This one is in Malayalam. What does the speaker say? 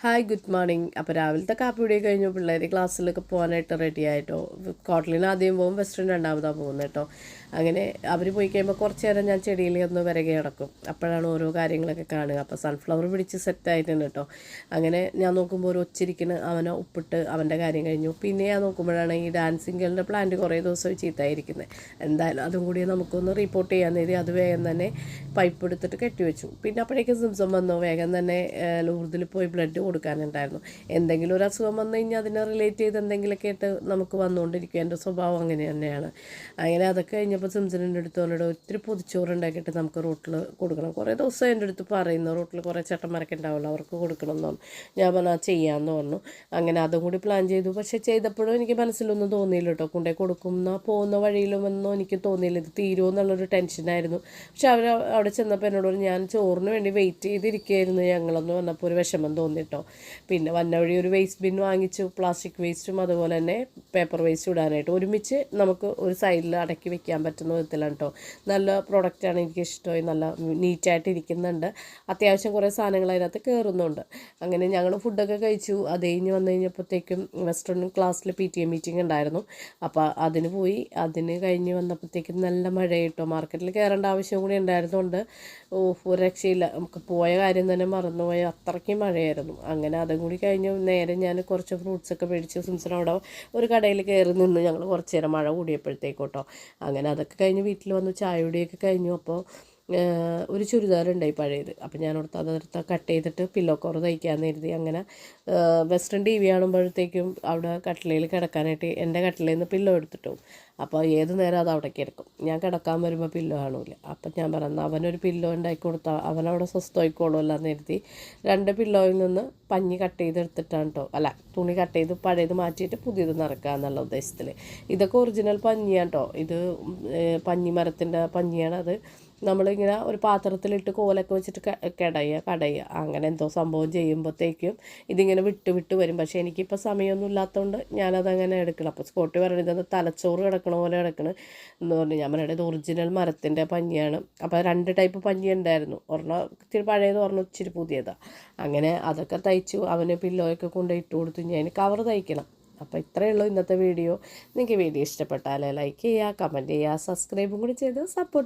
Hi good morning. അപ്പോൾ രാവിലത്തെ കാപ്പി കുടി കഴിഞ്ഞു. പിള്ളേർ ക്ലാസ്സിലൊക്കെ പോകാനായിട്ട് റെഡി ആയിട്ടോ. കോട്ടലിന് ആദ്യം പോകും, വെസ്റ്റേൺ രണ്ടാമതാണ് പോകുന്നത് കേട്ടോ. അങ്ങനെ അവർ പോയി കഴിയുമ്പോൾ കുറച്ച് നേരം ഞാൻ ചെടിയിൽ ഒന്ന് വിരകി കിടക്കും. അപ്പോഴാണ് ഓരോ കാര്യങ്ങളൊക്കെ കാണുക. അപ്പോൾ സൺഫ്ലവർ പിടിച്ച് സെറ്റായിട്ടുണ്ട് കേട്ടോ. അങ്ങനെ ഞാൻ നോക്കുമ്പോൾ ഒരു ഒച്ചിരിക്കുന്ന അവനെ ഉപ്പിട്ട് അവൻ്റെ കാര്യം കഴിഞ്ഞു. പിന്നെ ഞാൻ നോക്കുമ്പോഴാണ് ഈ ഡാൻസിങ് ഗേളിൻ്റെ പ്ലാന്റ് കുറേ ദിവസം ചീത്തായിരിക്കുന്നത്. എന്തായാലും അതും കൂടി നമുക്കൊന്ന് റിപ്പോർട്ട് ചെയ്യാൻ നേരി അത് വേഗം തന്നെ പൈപ്പ് എടുത്തിട്ട് കെട്ടിവെച്ചു. പിന്നെ അപ്പോഴേക്കും സിംസം വന്നു. വേഗം തന്നെ ലൂർദിൽ പോയി ബ്ലഡ് കൊടുക്കാനുണ്ടായിരുന്നു. എന്തെങ്കിലും ഒരു അസുഖം വന്നു കഴിഞ്ഞാൽ അതിനെ റിലേറ്റ് ചെയ്ത് എന്തെങ്കിലുമൊക്കെ ആയിട്ട് നമുക്ക് വന്നുകൊണ്ടിരിക്കും. എൻ്റെ സ്വഭാവം അങ്ങനെ തന്നെയാണ്. അങ്ങനെ അതൊക്കെ കഴിഞ്ഞപ്പോൾ സിംസണിൻ്റെ അടുത്ത് വന്നിട്ട് ഒത്തിരി പൊതിച്ചോറ് ഉണ്ടാക്കിയിട്ട് നമുക്ക് റോട്ടിൽ കൊടുക്കണം. കുറേ ദിവസം എൻ്റെ അടുത്ത് പറയുന്നു റോട്ടിൽ കുറേ ചേട്ടന്മാരൊക്കെ ഉണ്ടാവുമല്ലോ, അവർക്ക് കൊടുക്കണം എന്ന് പറഞ്ഞു. ഞാൻ പറഞ്ഞാൽ ചെയ്യാമെന്ന് പറഞ്ഞു. അങ്ങനെ അതും കൂടി പ്ലാൻ ചെയ്തു. പക്ഷേ ചെയ്തപ്പോഴും എനിക്ക് മനസ്സിലൊന്നും തോന്നിയില്ല കേട്ടോ. കൊണ്ടേ കൊടുക്കുന്ന പോകുന്ന വഴിയിലുമെന്നോ എനിക്ക് തോന്നിയില്ല. ഇത് തീരുമോ എന്നുള്ളൊരു ടെൻഷനായിരുന്നു. പക്ഷെ അവർ അവിടെ ചെന്നപ്പോൾ എന്നോട് ഞാൻ ചോറിന് വേണ്ടി വെയിറ്റ് ചെയ്തിരിക്കുകയായിരുന്നു ഞങ്ങളെന്ന് പറഞ്ഞപ്പോൾ ഒരു വിഷമം തോന്നിട്ടോ. പിന്നെ വന്ന വഴി ഒരു വേസ്റ്റ് ബിൻ വാങ്ങിച്ചു. പ്ലാസ്റ്റിക് വേസ്റ്റും അതുപോലെ തന്നെ പേപ്പർ വേസ്റ്റും ഇടാനായിട്ട് ഒരുമിച്ച് നമുക്ക് ഒരു സൈഡിൽ അടക്കി വെക്കാൻ പറ്റുന്ന വിധത്തിലാണ് കേട്ടോ. നല്ല പ്രൊഡക്റ്റാണ്, എനിക്ക് ഇഷ്ടമായി. നല്ല നീറ്റായിട്ട് ഇരിക്കുന്നുണ്ട്. അത്യാവശ്യം കുറേ സാധനങ്ങൾ അതിനകത്ത് കയറുന്നുണ്ട്. അങ്ങനെ ഞങ്ങൾ ഫുഡൊക്കെ കഴിച്ചു. അത് കഴിഞ്ഞ് വന്നു കഴിഞ്ഞപ്പോഴത്തേക്കും വെസ്റ്റേൺ ക്ലാസ്സിൽ PTA മീറ്റിംഗ് ഉണ്ടായിരുന്നു. അപ്പോൾ അതിന് പോയി. അതിന് കഴിഞ്ഞ് വന്നപ്പോഴത്തേക്കും നല്ല മഴ കിട്ടോ. മാർക്കറ്റിൽ കയറേണ്ട ആവശ്യം കൂടി ഉണ്ടായിരുന്നുകൊണ്ട് ഒരു രക്ഷയില്ല. നമുക്ക് പോയ കാര്യം തന്നെ മറന്നുപോയ അത്രയ്ക്കും മഴയായിരുന്നു. അങ്ങനെ അതും കൂടി കഴിഞ്ഞ് നേരെ ഞാൻ കുറച്ച് ഫ്രൂട്ട്സൊക്കെ മേടിച്ച് സിംസൺ അവിടെ ഒരു കടയിൽ കയറി നിന്ന് ഞങ്ങൾ കുറച്ച് നേരം മഴ കൂടിയപ്പോഴത്തേക്കോട്ടോ. അങ്ങനെ അതൊക്കെ കഴിഞ്ഞ് വീട്ടിൽ വന്നു ചായ കുടിയൊക്കെ കഴിഞ്ഞു. അപ്പോൾ ഒരു ചുരിദാറുണ്ടായി പഴയത്. അപ്പോൾ ഞാനോടത്ത് അതെടുത്ത് കട്ട് ചെയ്തിട്ട് പില്ലോ കവർ തയ്ക്കാമെന്ന് കരുതി. അങ്ങനെ വെസ്റ്റേൺ TV കാണുമ്പോഴത്തേക്കും അവിടെ കട്ടിലയിൽ കിടക്കാനായിട്ട് എൻ്റെ കട്ടിലയിൽ നിന്ന് പില്ലോ എടുത്തിട്ടു. അപ്പോൾ ഏത് നേരം അത് അവിടെ കിടക്കും. ഞാൻ കിടക്കാൻ വരുമ്പോൾ പില്ലോ കാണൂല. അപ്പം ഞാൻ പറഞ്ഞു അവനൊരു പില്ലോ ഉണ്ടാക്കി കൊടുത്താൽ അവനവിടെ സ്വസ്ഥമായിക്കോളുമല്ലോ എന്ന് കരുതി 2 പില്ലോയിൽ നിന്ന് പഞ്ഞി കട്ട് ചെയ്തെടുത്തിട്ടാണ് കേട്ടോ. അല്ല, തുണി കട്ട് ചെയ്ത് പഴയത് മാറ്റിയിട്ട് പുതിയത് നിറക്കുക എന്നുള്ള ഉദ്ദേശത്തിൽ. ഇതൊക്കെ ഒറിജിനൽ പഞ്ഞിയാണ് കേട്ടോ. ഇത് പഞ്ഞിമരത്തിൻ്റെ പഞ്ഞിയാണ്. അത് നമ്മളിങ്ങനെ ഒരു പാത്രത്തിലിട്ട് കോലൊക്കെ വെച്ചിട്ട് കടയുക അങ്ങനെ എന്തോ സംഭവം ചെയ്യുമ്പോഴത്തേക്കും ഇതിങ്ങനെ വിട്ട് വരും. പക്ഷേ എനിക്കിപ്പോൾ സമയമൊന്നും ഇല്ലാത്തതുകൊണ്ട് ഞാനതങ്ങനെ എടുക്കണം. അപ്പോൾ സ്കോട്ടി പറയുന്നത് ഇതൊന്ന് തലച്ചോറ് കിടക്കണ പോലെ കിടക്കണം എന്ന് പറഞ്ഞു. ഞാൻ പറയുന്നത് ഇത് ഒറിജിനൽ മരത്തിൻ്റെ പഞ്ഞിയാണ്. അപ്പോൾ 2 ടൈപ്പ് പഞ്ഞി ഉണ്ടായിരുന്നു. ഒരെണ്ണം ഇച്ചിരി പഴയത്, ഒരെണ്ണം ഇച്ചിരി പുതിയതാണ്. അങ്ങനെ അതൊക്കെ തയ്ച്ചു. അവന് പില്ലോയൊക്കെ കൊണ്ടുപോയി ഇട്ട് കൊടുത്തു. ഞാൻ അതിന് കവർ തയ്ക്കണം. അപ്പോൾ ഇത്രയേ ഉള്ളൂ ഇന്നത്തെ വീഡിയോ. നിങ്ങൾക്ക് വീഡിയോ ഇഷ്ടപ്പെട്ടാൽ ലൈക്ക് ചെയ്യുക, കമൻറ്റ് ചെയ്യുക, സബ്സ്ക്രൈബും കൂടി ചെയ്ത് സപ്പോർട്ട്